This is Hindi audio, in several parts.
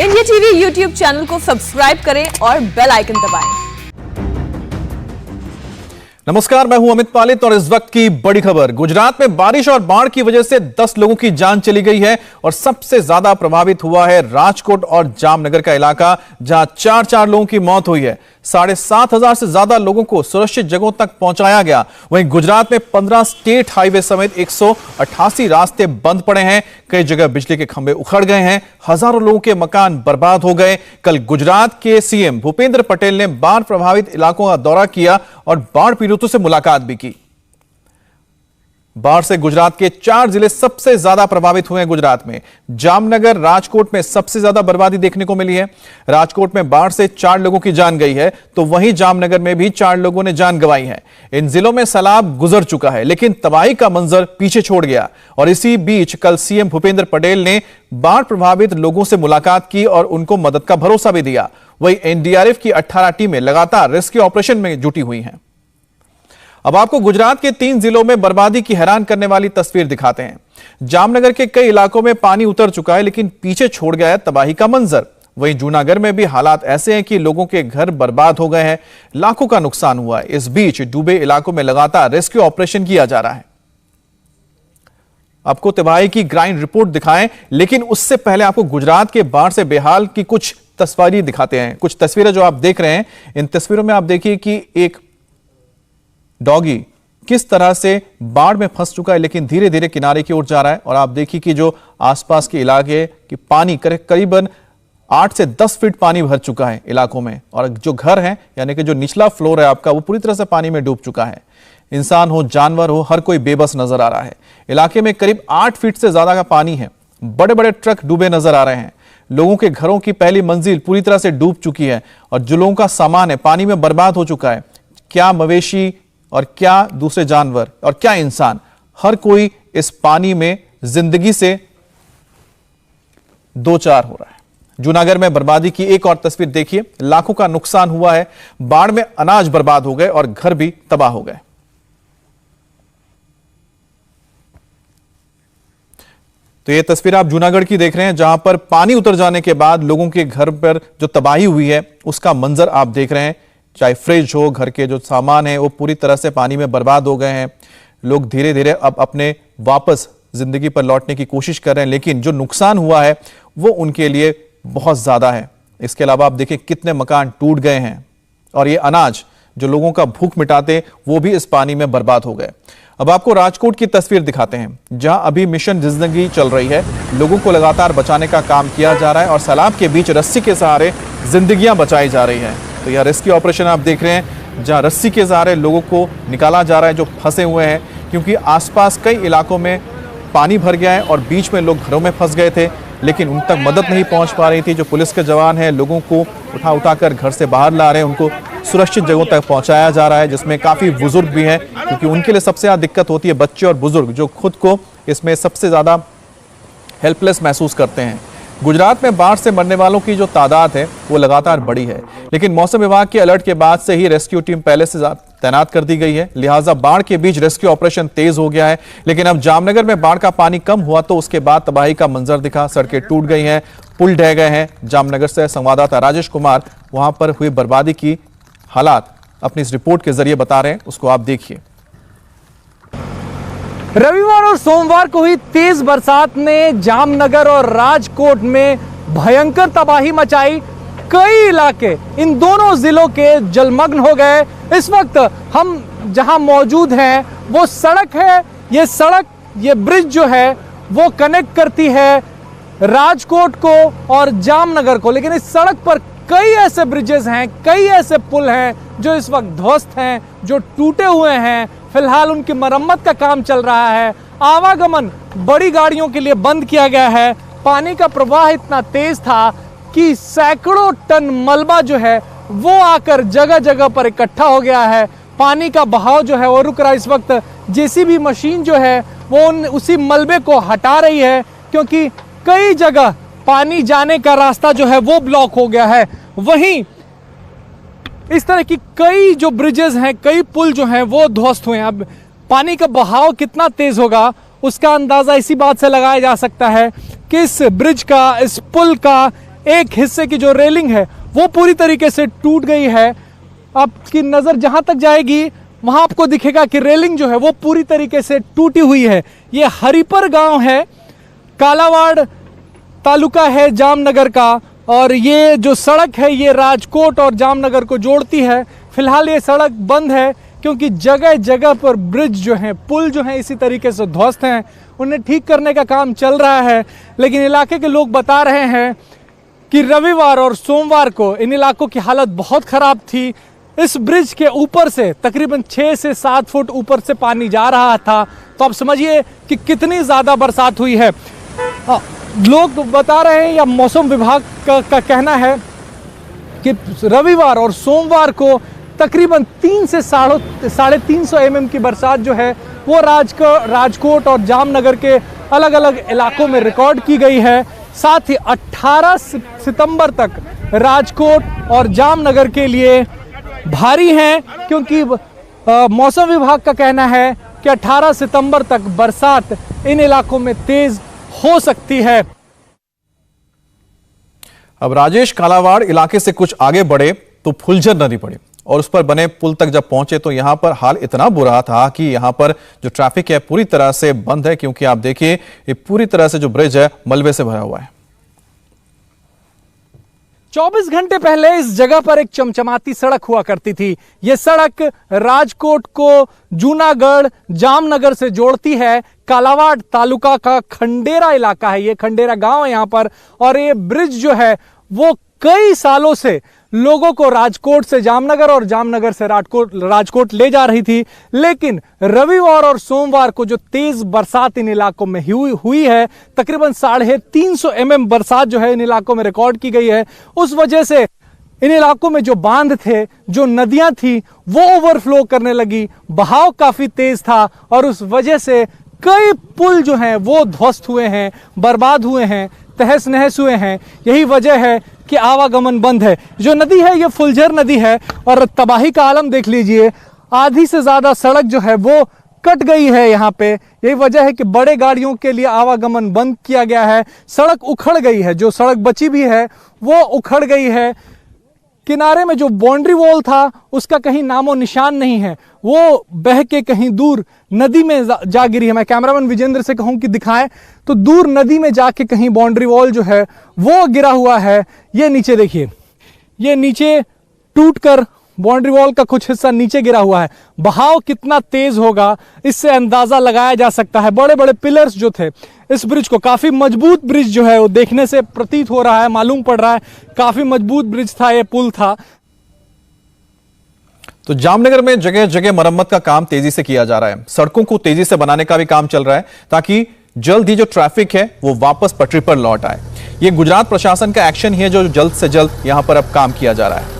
इंडिया टीवी यूट्यूब चैनल को सब्सक्राइब करें और बेल आइकन दबाएं। नमस्कार, मैं हूं अमित पालित और इस वक्त की बड़ी खबर। गुजरात में बारिश और बाढ़ की वजह से 10 लोगों की जान चली गई है और सबसे ज्यादा प्रभावित हुआ है राजकोट और जामनगर का इलाका, जहां 4 लोगों की मौत हुई है। 7,500 से ज्यादा लोगों को सुरक्षित जगहों तक पहुंचाया गया। वहीं गुजरात में 15 स्टेट हाईवे समेत 188 रास्ते बंद पड़े हैं। कई जगह बिजली के खंभे उखड़ गए हैं। हजारों लोगों के मकान बर्बाद हो गए। कल गुजरात के सीएम भूपेंद्र पटेल ने बाढ़ प्रभावित इलाकों का दौरा किया और बाढ़ पीड़ितों से मुलाकात भी की। बाढ़ से गुजरात के 4 जिले सबसे ज्यादा प्रभावित हुए हैं। गुजरात में जामनगर, राजकोट में सबसे ज्यादा बर्बादी देखने को मिली है। राजकोट में बाढ़ से 4 लोगों की जान गई है, तो वहीं जामनगर में भी 4 लोगों ने जान गंवाई है। इन जिलों में सैलाब गुजर चुका है, लेकिन तबाही का मंजर पीछे छोड़ गया। और इसी बीच कल सीएम भूपेंद्र पटेल ने बाढ़ प्रभावित लोगों से मुलाकात की और उनको मदद का भरोसा भी दिया। वहीं एनडीआरएफ की 18 टीमें लगातार रेस्क्यू ऑपरेशन में जुटी हुई हैं। अब आपको गुजरात के 3 जिलों में बर्बादी की हैरान करने वाली तस्वीर दिखाते हैं। जामनगर के कई इलाकों में पानी उतर चुका है, लेकिन पीछे छोड़ गया है तबाही का मंजर। वहीं जूनागढ़ में भी हालात ऐसे हैं कि लोगों के घर बर्बाद हो गए हैं, लाखों का नुकसान हुआ है। इस बीच डूबे इलाकों में लगातार रेस्क्यू ऑपरेशन किया जा रहा है। आपको तबाही की ग्राउंड रिपोर्ट दिखाएं, लेकिन उससे पहले आपको गुजरात के बाढ़ से बेहाल की कुछ तस्वीरें दिखाते हैं। कुछ तस्वीरें जो आप देख रहे हैं, इन तस्वीरों में आप देखिए कि एक डॉगी किस तरह से बाढ़ में फंस चुका है, लेकिन धीरे धीरे किनारे की ओर जा रहा है। और आप देखिए कि जो आसपास के इलाके की पानी करीबन 8 से 10 फीट पानी भर चुका है इलाकों में। और जो घर है, यानी कि जो निचला फ्लोर है आपका, वो पूरी तरह से पानी में डूब चुका है। इंसान हो, जानवर हो, हर कोई बेबस नजर आ रहा है। इलाके में करीब 8 फीट से ज्यादा का पानी है। बड़े बड़े ट्रक डूबे नजर आ रहे हैं। लोगों के घरों की पहली मंजिल पूरी तरह से डूब चुकी है और जो लोगों का सामान है पानी में बर्बाद हो चुका है। क्या मवेशी और क्या दूसरे जानवर और क्या इंसान, हर कोई इस पानी में जिंदगी से दो चार हो रहा है। जूनागढ़ में बर्बादी की एक और तस्वीर देखिए। लाखों का नुकसान हुआ है। बाढ़ में अनाज बर्बाद हो गए और घर भी तबाह हो गए। तो ये तस्वीर आप जूनागढ़ की देख रहे हैं, जहां पर पानी उतर जाने के बाद लोगों के घर पर जो तबाही हुई है उसका मंजर आप देख रहे हैं। चाहे फ्रिज हो, घर के जो सामान है वो पूरी तरह से पानी में बर्बाद हो गए हैं। लोग धीरे धीरे अब अपने वापस जिंदगी पर लौटने की कोशिश कर रहे हैं, लेकिन जो नुकसान हुआ है वो उनके लिए बहुत ज्यादा है। इसके अलावा आप देखिए कितने मकान टूट गए हैं और ये अनाज जो लोगों का भूख मिटाते वो भी इस पानी में बर्बाद हो गए। अब आपको राजकोट की तस्वीर दिखाते हैं, जहां अभी मिशन जिंदगी चल रही है। लोगों को लगातार बचाने का काम किया जा रहा है और सैलाब के बीच रस्सी के सहारे जिंदगियां बचाई जा रही हैं। तो यह रेस्क्यू ऑपरेशन आप देख रहे हैं, जहां रस्सी के सहारे लोगों को निकाला जा रहा है जो फंसे हुए हैं, क्योंकि आसपास कई इलाकों में पानी भर गया है और बीच में लोग घरों में फंस गए थे, लेकिन उन तक मदद नहीं पहुंच पा रही थी। जो पुलिस के जवान हैं लोगों को उठाकर घर से बाहर ला रहे हैं, उनको सुरक्षित जगहों तक पहुंचाया जा रहा है, जिसमें काफ़ी बुजुर्ग भी हैं, क्योंकि उनके लिए सबसे ज़्यादा दिक्कत होती है बच्चे और बुजुर्ग, जो खुद को इसमें सबसे ज़्यादा हेल्पलेस महसूस करते हैं। गुजरात में बाढ़ से मरने वालों की जो तादाद है वो लगातार बढ़ी है, लेकिन मौसम विभाग के अलर्ट के बाद से ही रेस्क्यू टीम पहले से तैनात कर दी गई है। लिहाजा बाढ़ के बीच रेस्क्यू ऑपरेशन तेज हो गया है। लेकिन अब जामनगर में बाढ़ का पानी कम हुआ तो उसके बाद तबाही का मंजर दिखा। सड़कें टूट गई हैं, पुल ढह गए हैं। जामनगर से संवाददाता राजेश कुमार वहां पर हुई बर्बादी की हालात अपनी इस रिपोर्ट के जरिए बता रहे हैं, उसको आप देखिए। रविवार और सोमवार को हुई तेज बरसात ने जामनगर और राजकोट में भयंकर तबाही मचाई। कई इलाके इन दोनों जिलों के जलमग्न हो गए। इस वक्त हम जहां मौजूद हैं वो सड़क है। ये सड़क, ये ब्रिज जो है वो कनेक्ट करती है राजकोट को और जामनगर को, लेकिन इस सड़क पर कई ऐसे ब्रिजेस हैं, कई ऐसे पुल हैं जो इस वक्त ध्वस्त हैं, जो टूटे हुए हैं। फिलहाल उनकी मरम्मत का काम चल रहा है। आवागमन बड़ी गाड़ियों के लिए बंद किया गया है। पानी का प्रवाह इतना तेज था कि सैकड़ों टन मलबा जो है वो आकर जगह जगह पर इकट्ठा हो गया है। पानी का बहाव जो है वो रुक रहा है। इस वक्त जेसीबी मशीन जो है वो उसी मलबे को हटा रही है, क्योंकि कई जगह पानी जाने का रास्ता जो है वो ब्लॉक हो गया है। वहीं इस तरह की कई जो ब्रिजेस हैं, कई पुल जो हैं वो ध्वस्त हुए हैं। अब पानी का बहाव कितना तेज होगा उसका अंदाजा इसी बात से लगाया जा सकता है कि इस ब्रिज का, इस पुल का एक हिस्से की जो रेलिंग है वो पूरी तरीके से टूट गई है। आपकी नज़र जहां तक जाएगी वहां आपको दिखेगा कि रेलिंग जो है वो पूरी तरीके से टूटी हुई है। ये हरिपर गांव है, कालावाड़ तालुका है जामनगर का, और ये जो सड़क है ये राजकोट और जामनगर को जोड़ती है। फिलहाल ये सड़क बंद है क्योंकि जगह जगह पर ब्रिज जो हैं, पुल जो हैं इसी तरीके से ध्वस्त हैं। उन्हें ठीक करने का काम चल रहा है, लेकिन इलाके के लोग बता रहे हैं कि रविवार और सोमवार को इन इलाकों की हालत बहुत ख़राब थी। इस ब्रिज के ऊपर से तकरीबन 6 से 7 फुट ऊपर से पानी जा रहा था। तो आप समझिए कि कितनी ज़्यादा बरसात हुई है। लोग बता रहे हैं या मौसम विभाग का कहना है कि रविवार और सोमवार को तकरीबन 3 से 350 mm की बरसात जो है वो राजकोट और जामनगर के अलग अलग इलाकों में रिकॉर्ड की गई है। साथ ही 18 सितंबर तक राजकोट और जामनगर के लिए भारी हैं, क्योंकि मौसम विभाग का कहना है कि 18 सितंबर तक बरसात इन इलाकों में तेज हो सकती है। अब राजेश, कालावाड़ इलाके से कुछ आगे बढ़े तो फुलझर नदी पड़ी और उस पर बने पुल तक जब पहुंचे तो यहां पर हाल इतना बुरा था कि यहां पर जो ट्रैफिक है पूरी तरह से बंद है, क्योंकि आप देखिए ये पूरी तरह से जो ब्रिज है मलबे से भरा हुआ है। 24 घंटे पहले इस जगह पर एक चमचमाती सड़क हुआ करती थी। यह सड़क राजकोट को जूनागढ़ जामनगर से जोड़ती है। कालावाड़ तालुका का खंडेरा इलाका है, ये खंडेरा गांव है यहां पर, और ये ब्रिज जो है वो कई सालों से लोगों को राजकोट से जामनगर और जामनगर से राजकोट ले जा रही थी। लेकिन रविवार और सोमवार को जो तेज बरसात इन इलाकों में हुई है, तकरीबन 350 mm बरसात जो है इन इलाकों में रिकॉर्ड की गई है, उस वजह से इन इलाकों में जो बांध थे, जो नदियां थी, वो ओवरफ्लो करने लगी। बहाव काफी तेज था और उस वजह से कई पुल जो हैं वो ध्वस्त हुए हैं, बर्बाद हुए हैं, तहस नहस हुए हैं। यही वजह है कि आवागमन बंद है। जो नदी है ये फुलझर नदी है और तबाही का आलम देख लीजिए। आधी से ज्यादा सड़क जो है वो कट गई है यहाँ पे। यही वजह है कि बड़े गाड़ियों के लिए आवागमन बंद किया गया है। सड़क उखड़ गई है, जो सड़क बची भी है वो उखड़ गई है। किनारे में जो बाउंड्री वॉल था उसका कहीं नामो निशान नहीं है, वो बह के कहीं दूर नदी में जा गिरी है। मैं कैमरामैन विजेंद्र से कहूं कि दिखाएं तो दूर नदी में जाके कहीं बाउंड्री वॉल जो है वो गिरा हुआ है। ये नीचे देखिए, ये नीचे टूटकर बाउंड्री वॉल का कुछ हिस्सा नीचे गिरा हुआ है। बहाव कितना तेज होगा इससे अंदाजा लगाया जा सकता है। बड़े बड़े पिलर्स जो थे इस ब्रिज को, काफी मजबूत ब्रिज जो है वो देखने से प्रतीत हो रहा है, मालूम पड़ रहा है काफी मजबूत ब्रिज था, ये पुल था। तो जामनगर में जगह जगह मरम्मत का काम तेजी से किया जा रहा है। सड़कों को तेजी से बनाने का भी काम चल रहा है ताकि जल्द ही जो ट्रैफिक है वो वापस पटरी पर लौट आए। ये गुजरात प्रशासन का एक्शन ही है जो जल्द से जल्द यहां पर अब काम किया जा रहा है।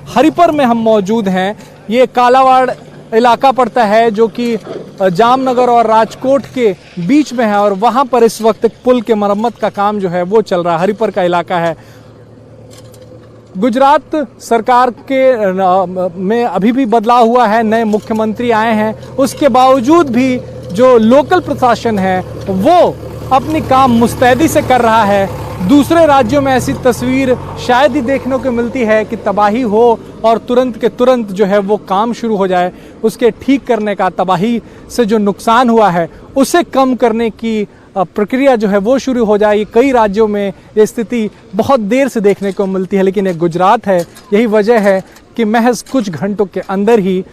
हरिपर में हम मौजूद हैं। ये कालावाड़ इलाका पड़ता है जो कि जामनगर और राजकोट के बीच में है, और वहां पर इस वक्त एक पुल के मरम्मत का काम जो है वो चल रहा है। हरिपर का इलाका है। गुजरात सरकार के में अभी भी बदलाव हुआ है, नए मुख्यमंत्री आए हैं, उसके बावजूद भी जो लोकल प्रशासन है वो अपनी काम मुस्तैदी से कर रहा है। दूसरे राज्यों में ऐसी तस्वीर शायद ही देखने को मिलती है कि तबाही हो और तुरंत के तुरंत जो है वो काम शुरू हो जाए, उसके ठीक करने का, तबाही से जो नुकसान हुआ है उसे कम करने की प्रक्रिया जो है वो शुरू हो जाए। कई राज्यों में ये स्थिति बहुत देर से देखने को मिलती है, लेकिन ये गुजरात है। यही वजह है कि महज कुछ घंटों के अंदर ही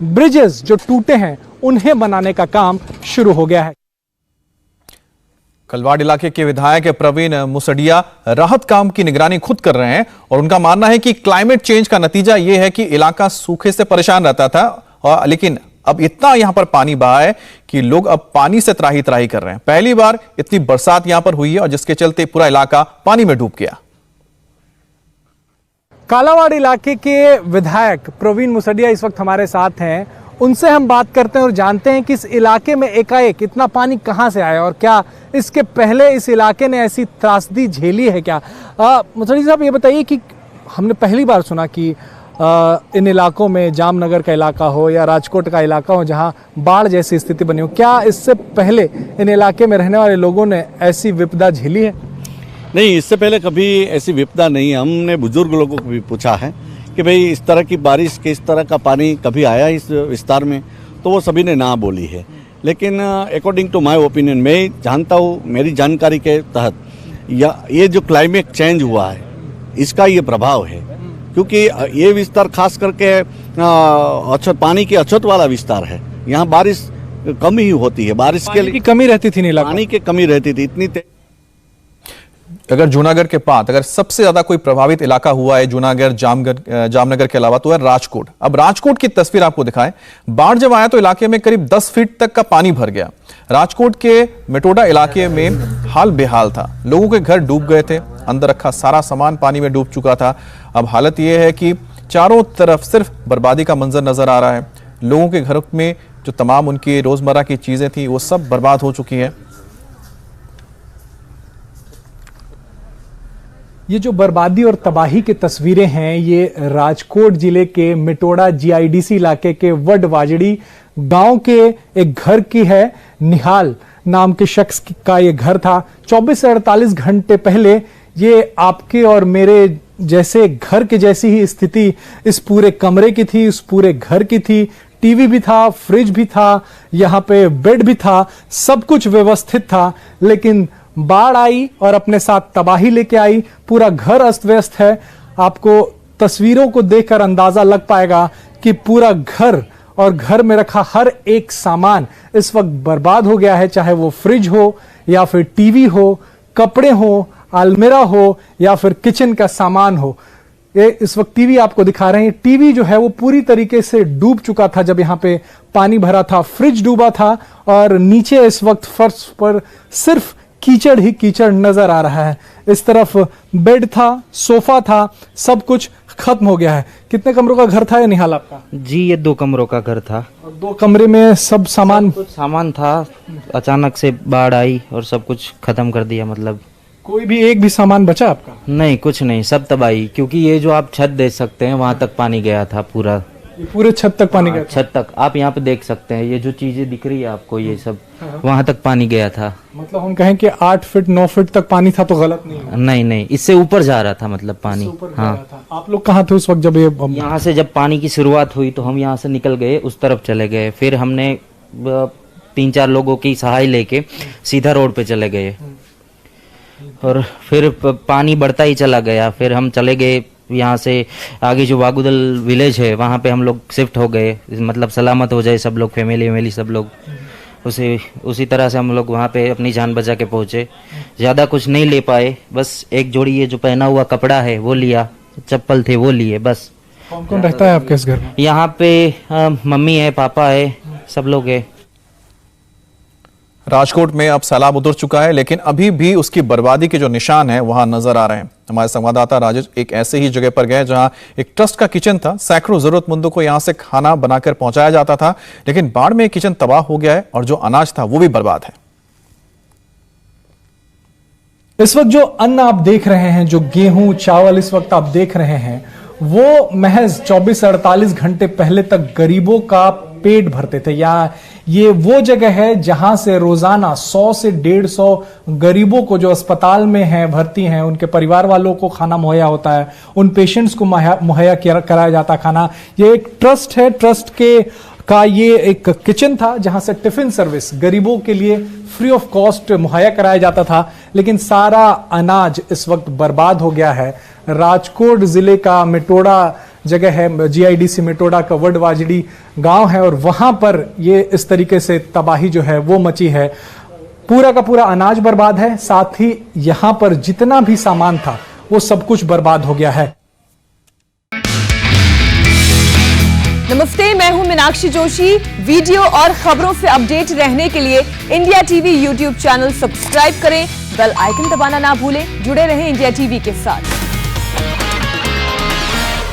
ब्रिजेस जो टूटे हैं उन्हें बनाने का काम शुरू हो गया है। कलवाड़ इलाके के विधायक प्रवीण मुसडिया राहत काम की निगरानी खुद कर रहे हैं और उनका मानना है कि क्लाइमेट चेंज का नतीजा यह है कि इलाका सूखे से परेशान रहता था, लेकिन अब इतना यहां पर पानी बहा है कि लोग अब पानी से त्राही त्राही कर रहे हैं। पहली बार इतनी बरसात यहां पर हुई है और जिसके चलते पूरा इलाका पानी में डूब गया। कालावाड़ इलाके के विधायक प्रवीण मुसडिया इस वक्त हमारे साथ हैं। उनसे हम बात करते हैं और जानते हैं कि इस इलाके में एकाएक इतना पानी कहां से आया और क्या इसके पहले इस इलाके ने ऐसी त्रासदी झेली है क्या। मुसडिया साहब ये बताइए कि हमने पहली बार सुना कि इन इलाकों में, जामनगर का इलाका हो या राजकोट का इलाका हो, जहां बाढ़ जैसी स्थिति बनी हो, क्या इससे पहले इन इलाके में रहने वाले लोगों ने ऐसी विपदा झेली है? नहीं, इससे पहले कभी ऐसी विपदा नहीं। हमने बुजुर्ग लोगों को भी पूछा है कि भाई इस तरह की बारिश के इस तरह का पानी कभी आया इस विस्तार में, तो वो सभी ने ना बोली है। लेकिन अकॉर्डिंग टू माय ओपिनियन, मैं जानता हूँ, मेरी जानकारी के तहत ये जो क्लाइमेट चेंज हुआ है इसका ये प्रभाव है, क्योंकि ये विस्तार खास करके अछत पानी की अछत वाला विस्तार है। यहाँ बारिश कम ही होती है, बारिश के लिए कमी रहती थी, नहीं पानी की कमी रहती थी इतनी। अगर जूनागढ़ के बाद अगर सबसे ज्यादा कोई प्रभावित इलाका हुआ है जूनागढ़ जामनगर के अलावा, तो है राजकोट। अब राजकोट की तस्वीर आपको दिखाएं। बाढ़ जब आया तो इलाके में करीब 10 फीट तक का पानी भर गया। राजकोट के मेटोडा इलाके में हाल बेहाल था। लोगों के घर डूब गए थे, अंदर रखा सारा सामान पानी में डूब चुका था। अब हालत यह है कि चारों तरफ सिर्फ बर्बादी का मंजर नजर आ रहा है। लोगों के घर में जो तमाम उनकी रोजमर्रा की चीजें थी वो सब बर्बाद हो चुकी हैं। ये जो बर्बादी और तबाही की तस्वीरें हैं, ये राजकोट जिले के मिटोड़ा जीआईडीसी इलाके के वडवाजड़ी गांव के एक घर की है। निहाल नाम के शख्स का ये घर था। 24 से 48 घंटे पहले ये आपके और मेरे जैसे घर के जैसी ही स्थिति इस पूरे कमरे की थी, इस पूरे घर की थी। टीवी भी था, फ्रिज भी था, यहाँ पे बेड भी था, सब कुछ व्यवस्थित था। लेकिन बाढ़ आई और अपने साथ तबाही लेके आई। पूरा घर अस्त व्यस्त है। आपको तस्वीरों को देखकर अंदाजा लग पाएगा कि पूरा घर और घर में रखा हर एक सामान इस वक्त बर्बाद हो गया है, चाहे वो फ्रिज हो या फिर टीवी हो, कपड़े हो, अलमीरा हो या फिर किचन का सामान हो। ये इस वक्त टीवी आपको दिखा रहे हैं। टीवी जो है वो पूरी तरीके से डूब चुका था जब यहाँ पे पानी भरा था। फ्रिज डूबा था और नीचे इस वक्त फर्श पर सिर्फ कीचड़ ही कीचड़ नजर आ रहा है। इस तरफ बेड था, सोफा था, सब कुछ खत्म हो गया है। कितने कमरों का घर था ये निहाल आपका? जी, ये 2 कमरों का घर था। और 2 कमरे में सब सामान, कुछ सामान था, अचानक से बाढ़ आई और सब कुछ खत्म कर दिया। मतलब कोई भी एक भी सामान बचा आपका? नहीं, कुछ नहीं, सब तबाही। क्योंकि ये जो आप छत देख सकते हैं वहां तक पानी गया था पूरा। ये पूरे छत तक पानी गया था? छत तक आप यहाँ पे देख सकते हैं। ये जो चीजें दिख रही है आपको, ये सब वहां तक पानी गया था। मतलब हम कहें कि 8 फीट 9 फीट तक पानी था तो गलत नहीं है? नहीं, इससे ऊपर जा रहा था मतलब पानी। हाँ, आप लोग कहाँ थे उस वक्त जब ये? यहाँ से जब पानी की शुरुआत हुई तो हम यहाँ से निकल गए, उस तरफ चले गए। फिर हमने 3-4 लोगों की सहाय लेके सीधा रोड पे चले गए और फिर पानी बढ़ता ही चला गया। फिर हम चले गए यहाँ से आगे जो वागुदल विलेज है वहाँ पे हम लोग शिफ्ट हो गए, मतलब सलामत हो जाए सब लोग, फैमिली सब लोग। उसी तरह से हम लोग वहाँ पे अपनी जान बचा के पहुँचे। ज़्यादा कुछ नहीं ले पाए, बस एक जोड़ी ये जो पहना हुआ कपड़ा है वो लिया, चप्पल थे वो लिए, बस। कौन कौन रहता है आपके इस घर में? यहाँ पे मम्मी है, पापा है, सब लोग है। राजकोट में अब सैलाब उतर चुका है, लेकिन अभी भी उसकी बर्बादी के जो निशान हैं वहां नजर आ रहे हैं। हमारे संवाददाता राजेश एक ऐसे ही जगह पर गए जहां एक ट्रस्ट का किचन था। सैकड़ों जरूरतमंदों को यहां से खाना बनाकर पहुंचाया जाता था, लेकिन बाढ़ में किचन तबाह हो गया है और जो अनाज था वो भी बर्बाद है। इस वक्त जो अन्न आप देख रहे हैं, जो गेहूं चावल इस वक्त आप देख रहे हैं, वो महज 24 से 48 घंटे पहले तक गरीबों का पेट भरते थे। या ये वो जगह है जहां से रोजाना 100 से 150 गरीबों को जो अस्पताल में हैं, भर्ती हैं, उनके परिवार वालों को खाना मुहैया होता है, उन पेशेंट्स को मुहैया कराया जाता खाना। ये एक ट्रस्ट है, ट्रस्ट के का ये एक किचन था जहां से टिफिन सर्विस गरीबों के लिए फ्री ऑफ कॉस्ट मुहैया कराया जाता था। लेकिन सारा अनाज इस वक्त बर्बाद हो गया है। राजकोट जिले का मिटोड़ा जगह है, जीआईडीसी मिटोड़ा का वडवाजड़ी गांव है और वहां पर ये इस तरीके से तबाही जो है वो मची है। पूरा का पूरा अनाज बर्बाद है, साथ ही यहां पर जितना भी सामान था वो सब कुछ बर्बाद हो गया है। नमस्ते, मैं हूं मीनाक्षी जोशी। वीडियो और खबरों से अपडेट रहने के लिए India TV YouTube channel subscribe करें, बेल आइकन दबाना ना भूलें। जुड़े रहें इंडिया टीवी के साथ।